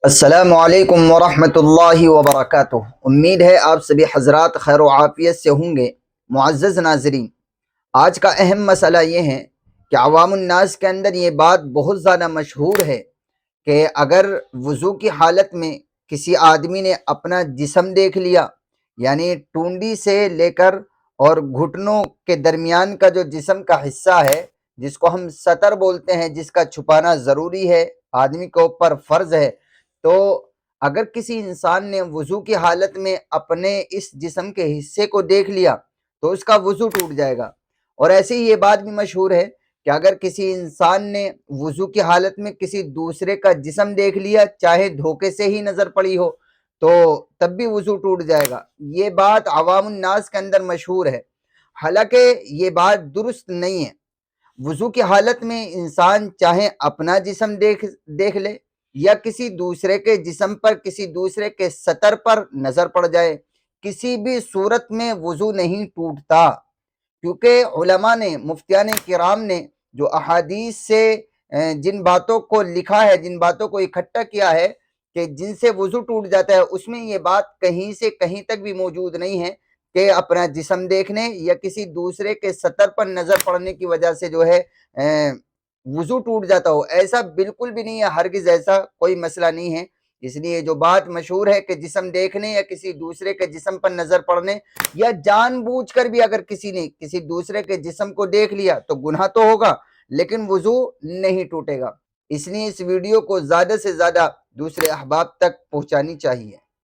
السلام علیکم ورحمۃ اللہ وبرکاتہ۔ امید ہے آپ سبھی حضرات خیر و عافیت سے ہوں گے۔ معزز ناظرین، آج کا اہم مسئلہ یہ ہے کہ عوام الناس کے اندر یہ بات بہت زیادہ مشہور ہے کہ اگر وضو کی حالت میں کسی آدمی نے اپنا جسم دیکھ لیا، یعنی ٹونڈی سے لے کر اور گھٹنوں کے درمیان کا جو جسم کا حصہ ہے، جس کو ہم سطر بولتے ہیں، جس کا چھپانا ضروری ہے، آدمی کے اوپر فرض ہے، تو اگر کسی انسان نے وضو کی حالت میں اپنے اس جسم کے حصے کو دیکھ لیا تو اس کا وضو ٹوٹ جائے گا۔ اور ایسے ہی یہ بات بھی مشہور ہے کہ اگر کسی انسان نے وضو کی حالت میں کسی دوسرے کا جسم دیکھ لیا، چاہے دھوکے سے ہی نظر پڑی ہو، تو تب بھی وضو ٹوٹ جائے گا۔ یہ بات عوام الناس کے اندر مشہور ہے، حالانکہ یہ بات درست نہیں ہے۔ وضو کی حالت میں انسان چاہے اپنا جسم دیکھ لے یا کسی دوسرے کے جسم پر، کسی دوسرے کے سطر پر نظر پڑ جائے، کسی بھی صورت میں وضو نہیں ٹوٹتا، کیونکہ علماء نے، مفتیان کرام نے جو احادیث سے جن باتوں کو لکھا ہے، جن باتوں کو اکٹھا کیا ہے کہ جن سے وضو ٹوٹ جاتا ہے، اس میں یہ بات کہیں سے کہیں تک بھی موجود نہیں ہے کہ اپنا جسم دیکھنے یا کسی دوسرے کے سطر پر نظر پڑنے کی وجہ سے جو ہے وضو ٹوٹ جاتا ہو۔ ایسا بالکل بھی نہیں ہے، ہرگز ایسا کوئی مسئلہ نہیں ہے۔ اس لیے جو بات مشہور ہے کہ جسم دیکھنے یا کسی دوسرے کے جسم پر نظر پڑنے یا جان بوجھ کر بھی اگر کسی نے کسی دوسرے کے جسم کو دیکھ لیا تو گناہ تو ہوگا، لیکن وضو نہیں ٹوٹے گا۔ اس لیے اس ویڈیو کو زیادہ سے زیادہ دوسرے احباب تک پہنچانی چاہیے۔